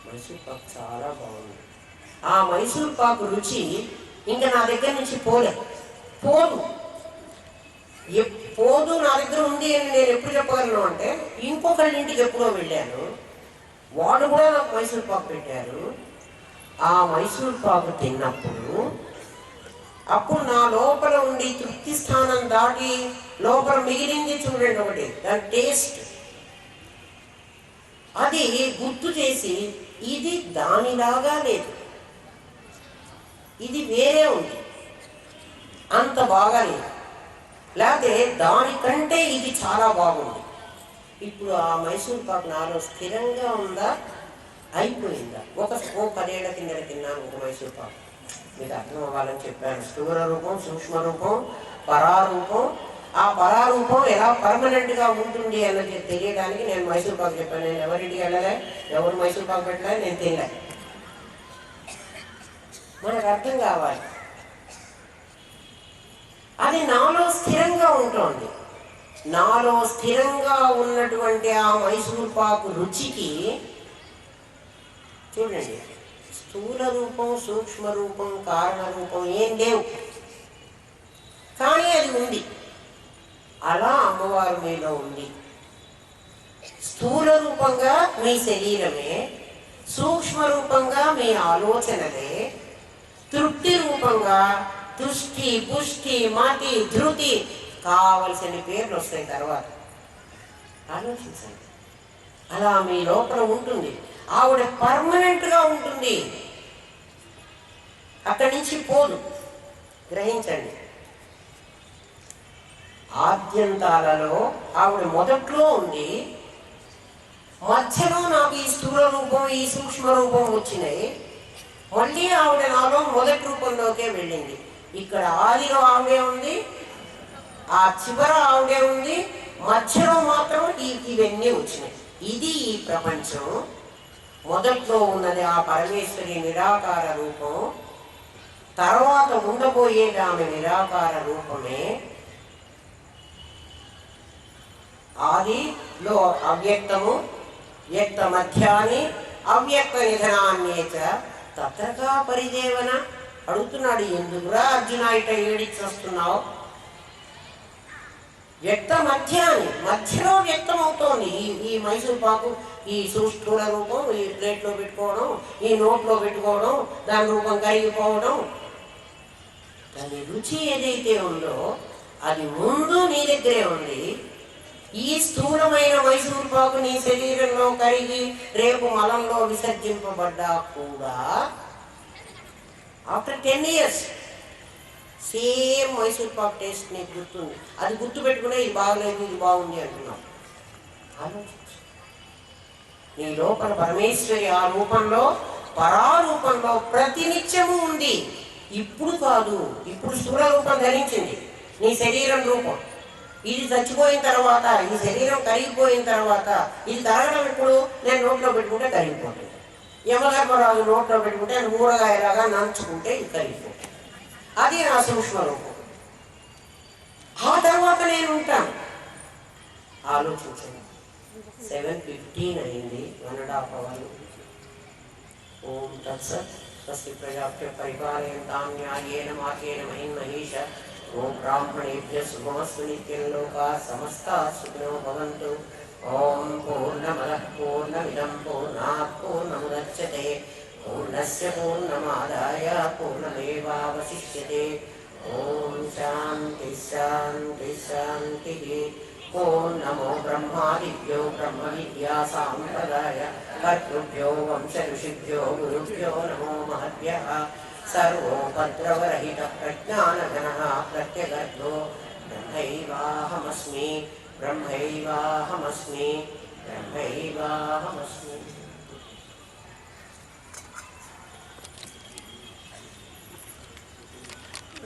మైసూర్ పాకు చాలా బాగుంది. ఆ మైసూర్ పాకు రుచి ఇంకా నా దగ్గర నుంచి పోదు. పోదు నా దగ్గర ఉంది అని నేను ఎప్పుడు చెప్పగలను అంటే, ఇంకొకళ్ళ ఇంటికి ఎప్పుడో వెళ్ళాను, వాళ్ళు కూడా నాకు మైసూర్ పాకు పెట్టారు. ఆ మైసూర్ పాకు తిన్నప్పుడు అప్పుడు నా లోపల ఉండి తృప్తి స్థానం దాటి లోపల మిగిలింది చూడండి ఒకటి, దాని టేస్ట్, అది గుర్తు చేసి ఇది దానిలాగా లేదు, ఇది వేరే ఉంది, అంత బాగా లేదు, లేకపోతే దానికంటే ఇది చాలా బాగుంది. ఇప్పుడు ఆ మైసూర్ పాకు నాలో స్థిరంగా ఉందా, అయిపోయిందా? ఒక 10 ఏళ్ల కిందట తిన్నాను ఒక మైసూర్ పాకు. మీకు అర్థం అవ్వాలని చెప్పాను. స్థూల రూపం, సూక్ష్మ రూపం, పరారూపం. ఆ పరారూపం ఎలా పర్మనెంట్గా ఉంటుంది అన్నది తెలియడానికి నేను మైసూర్ పాకు చెప్పాను. నేను ఎవరింటికి వెళ్ళలే, ఎవరు మైసూర్ పాకు పెట్టలే, నేను తినలే. మనకు అర్థం కావాలి. అది నాలో స్థిరంగా ఉంటుంది. నాలో స్థిరంగా ఉన్నటువంటి ఆ మైసూర్ పాకు రుచికి చూడండి, స్థూల రూపం, సూక్ష్మ రూపం, కారణ రూపం ఏం లేవు, కానీ అది ఉంది. అలా అమ్మవారు మీలో ఉంది. స్థూల రూపంగా మీ శరీరమే, సూక్ష్మ రూపంగా మీ ఆలోచనలే, తృప్తి రూపంగా తుష్టి, పుష్టి, మతి, ధృతి కావలసిన పేర్లు వస్తాయి తర్వాత. ఆలోచించండి, అలా మీ లోపల ఉంటుంది. ఆవిడ పర్మనెంట్గా ఉంటుంది, అక్కడి నుంచి పోదు. గ్రహించండి, ఆద్యంతాలలో ఆవిడ మొదట్లో ఉంది, మధ్యలో నాకు ఈ స్థూల రూపం, ఈ సూక్ష్మ రూపం వచ్చినాయి, మళ్ళీ ఆవిడ నాలో మొదటి రూపంలోకే వెళ్ళింది. ఇక్కడ ఆదిలో ఆవిడే ఉంది, ఆ చివర ఆవిడే ఉంది, మధ్యలో మాత్రం ఇవన్నీ వచ్చినాయి. ఇది ఈ ప్రపంచం. మొదట్లో ఉన్నది ఆ పరమేశ్వరి నిరాకార రూపం, తర్వాత ఉండబోయేది ఆమె నిరాకార రూపమే. ఆదిలో అవ్యక్తము, వ్యక్త మధ్యాన్ని, అవ్యక్త నిధనాన్యేచ తత్రకా పరిదేవన. అడుగుతున్నాడు, ఎందుకురా అర్జున ఇట ఏడిచి వస్తున్నావు? వ్యక్త మధ్యాన్ని, మధ్యలో వ్యక్తం అవుతోంది ఈ మైసూర్ పాకు. ఈ స్థూల రూపం ఈ ప్లేట్లో పెట్టుకోవడం, ఈ నోట్లో పెట్టుకోవడం, దాని రూపం కరిగిపోవడం, దాని రుచి ఏదైతే ఉందో అది ముందు నీ దగ్గరే ఉంది. ఈ స్థూలమైన మైసూర్ పాకు నీ శరీరంలో కరిగి రేపు మలంలో విసర్జింపబడ్డా కూడా after 10 years same Mysore Pak taste నీకు గుర్తుంది. అది గుర్తు పెట్టుకునే ఇది బాగలేదు, ఇది బాగుంది అంటున్నావు. ఆలోచించు, నీ లోపల పరమేశ్వరి ఆ రూపంలో, పరారూపంలో ప్రతినిత్యము ఉంది. ఇప్పుడు కాదు, ఇప్పుడు స్థూల రూపం ధరించింది నీ శరీరం రూపం. ఇది చచ్చిపోయిన తర్వాత, ఈ శరీరం కరిగిపోయిన తర్వాత, ఇది తరగడం ఇప్పుడు నేను నోట్లో పెట్టుకుంటే కరిగిపోతుంది. యమధర్మరాజు నోట్లో పెట్టుకుంటే అది ఊరగాయలాగా నంచుకుంటే ఇది కరిగిపోతుంది. అది నా సూక్ష్మ రూపం. ఆ తర్వాత నేను ఉంటాను. ఆలోచించండి, 7:15 అయింది, 1.5 hours. ఓం తత్సత్. స్వస్తి ప్రజాభ్యః పరిపాలయంతాం న్యాయేన మార్గేణ మహిం మహేష. ఓం బ్రాహ్మణేభ్యః శుభమస్తు నిత్యం. లోకాః సమస్తాః సుఖినో భవంతు. ఓం పూర్ణమదః పూర్ణమిదం పూర్ణాత్ పూర్ణముదచ్యతే. పూర్ణస్య పూర్ణమాదాయ పూర్ణమేవావశిష్యతే. ఓం శాంతి శాంతి శాంతి. ఓం నమో బ్రహ్మాదిభ్యో బ్రహ్మ విద్యా సాంప్రదాయ కర్తృభ్యో వంశ ఋషిభ్యో గురుభ్యో నమో మహద్భ్యః. సర్వోపద్రవరహిత ప్రజ్ఞానఘనః ప్రత్యగర్భో బ్రహ్మైవాహమస్మి బ్రహ్మైవాహమస్మి బ్రహ్మైవాహమస్మి.